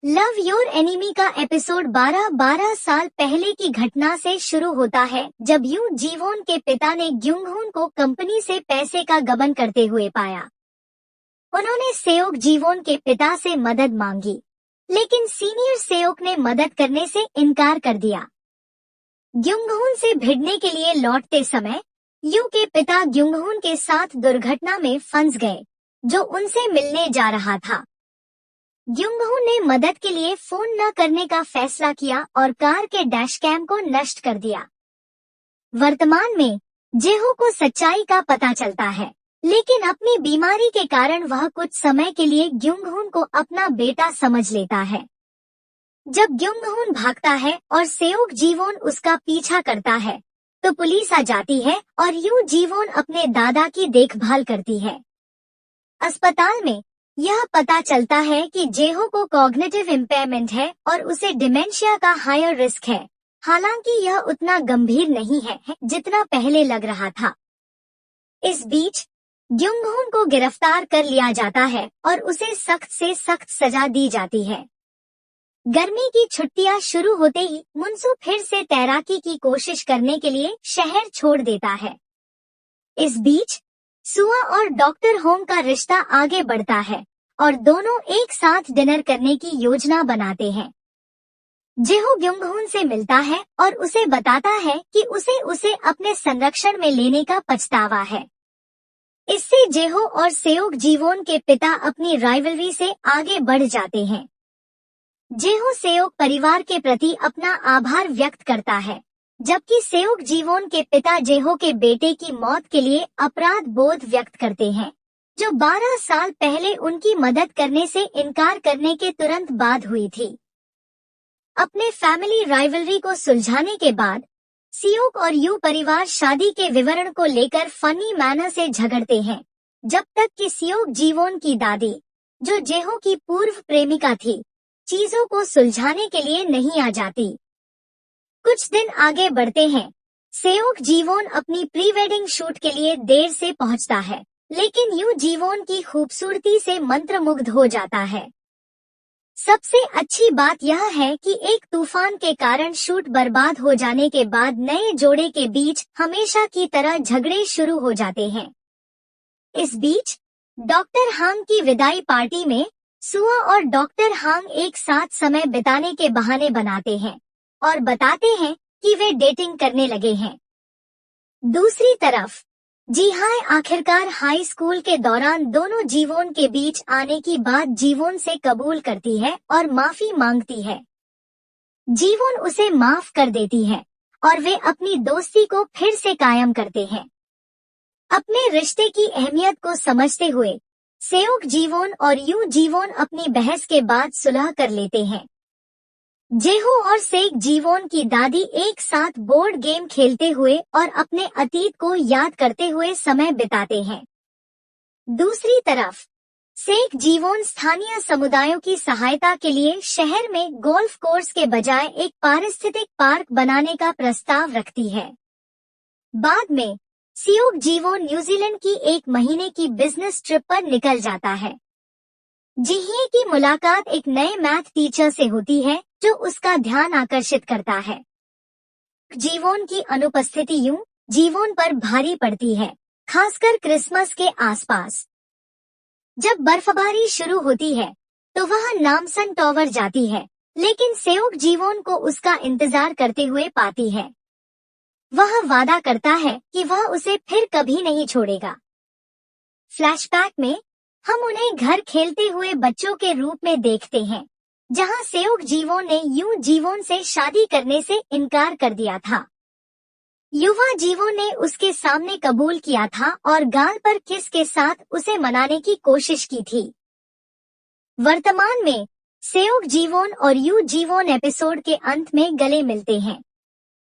Love your enemy का episode 12 साल पहले की घटना से शुरू होता है जब यू जीवोन के पिता ने ग्युंगहून को कंपनी से पैसे का गबन करते हुए पाया। उन्होंने सेओक जीवोन के पिता से मदद मांगी, लेकिन सीनियर सेओक ने मदद करने से इनकार कर दिया। ग्युंगहून से भिड़ने के लिए लौटते समय यू के पिता ग्युंगहून के साथ दुर्घटना में फंस गए, जो उनसे मिलने जा रहा था। ग्युंगहून ने मदद के लिए फोन न करने का फैसला किया और कार के डैशकैम को नष्ट कर दिया। वर्तमान में जेहो को सच्चाई का पता चलता है, लेकिन अपनी बीमारी के कारण वह कुछ समय के लिए ग्युंगहून को अपना बेटा समझ लेता है। जब ग्युंगहून भागता है और सेओक जीवोन उसका पीछा करता है, तो पुलिस आ जाती है और यू जीवोन अपने दादा की देखभाल करती है। अस्पताल में यह पता चलता है कि जेहो को कॉग्निटिव इम्पेयरमेंट है और उसे डिमेंशिया का हायर रिस्क है। हालांकि यह उतना गंभीर नहीं है जितना पहले लग रहा था। इस बीच ग्युंगहून को गिरफ्तार कर लिया जाता है और उसे सख्त से सख्त सजा दी जाती है। गर्मी की छुट्टियां शुरू होते ही मुंसू फिर से तैराकी की कोशिश करने के लिए शहर छोड़ देता है। इस बीच सुआ और डॉक्टर होम का रिश्ता आगे बढ़ता है और दोनों एक साथ डिनर करने की योजना बनाते हैं। जेहो ग्युंगहून से मिलता है और उसे बताता है कि उसे अपने संरक्षण में लेने का पछतावा है। इससे जेहो और सेओक जीवोन के पिता अपनी राइवलरी से आगे बढ़ जाते हैं। जेहो सेओक परिवार के प्रति अपना आभार व्यक्त करता है, जबकि सेओक जीवोन के पिता जेहो के बेटे की मौत के लिए अपराध बोध व्यक्त करते हैं, जो 12 साल पहले उनकी मदद करने से इनकार करने के तुरंत बाद हुई थी। अपने फैमिली राइवलरी को सुलझाने के बाद सेओक और यू परिवार शादी के विवरण को लेकर फनी मैनर से झगड़ते हैं, जब तक कि सेओक जीवोन की दादी, जो जेहो की पूर्व प्रेमिका थी, चीजों को सुलझाने के लिए नहीं आ जाती। कुछ दिन आगे बढ़ते हैं। सेओक जीवोन अपनी प्री वेडिंग शूट के लिए देर से पहुंचता है, लेकिन यू जीवोन की खूबसूरती से मंत्रमुग्ध हो जाता है। सबसे अच्छी बात यह है कि एक तूफान के कारण शूट बर्बाद हो जाने के बाद नए जोड़े के बीच हमेशा की तरह झगड़े शुरू हो जाते हैं। इस बीच डॉक्टर हांग की विदाई पार्टी में सुआ और डॉक्टर हांग एक साथ समय बिताने के बहाने बनाते हैं और बताते हैं कि वे डेटिंग करने लगे हैं। दूसरी तरफ जी हाय आखिरकार हाई स्कूल के दौरान दोनों जीवोन के बीच आने की बात जीवोन से कबूल करती है और माफी मांगती है। जीवोन उसे माफ कर देती है और वे अपनी दोस्ती को फिर से कायम करते हैं। अपने रिश्ते की अहमियत को समझते हुए सेओक जीवोन और यू जीवोन अपनी बहस के बाद सुलह कर लेते हैं। जेहो और सेक जीवोन की दादी एक साथ बोर्ड गेम खेलते हुए और अपने अतीत को याद करते हुए समय बिताते हैं। दूसरी तरफ सेक जीवोन स्थानीय समुदायों की सहायता के लिए शहर में गोल्फ कोर्स के बजाय एक पारिस्थितिक पार्क बनाने का प्रस्ताव रखती है। बाद में सेओक जीवोन न्यूजीलैंड की 1 महीने की बिजनेस ट्रिप पर निकल जाता है। जिहे की मुलाकात एक नए मैथ टीचर से होती है, जो उसका ध्यान आकर्षित करता है। जीवोन की अनुपस्थिति यू जीवोन पर भारी पड़ती है, खासकर क्रिसमस के आसपास। जब बर्फबारी शुरू होती है तो वह नामसन टॉवर जाती है, लेकिन सेओक जीवोन को उसका इंतजार करते हुए पाती है। वह वादा करता है कि वह उसे फिर कभी नहीं छोड़ेगा। फ्लैशबैक में हम उन्हें घर खेलते हुए बच्चों के रूप में देखते हैं, जहां सेओक जीवोन ने यू जीवोन से शादी करने से इनकार कर दिया था। युवा जीवोन ने उसके सामने कबूल किया था और गाल पर किस के साथ उसे मनाने की कोशिश की थी। वर्तमान में सेओक जीवोन और यू जीवोन एपिसोड के अंत में गले मिलते हैं।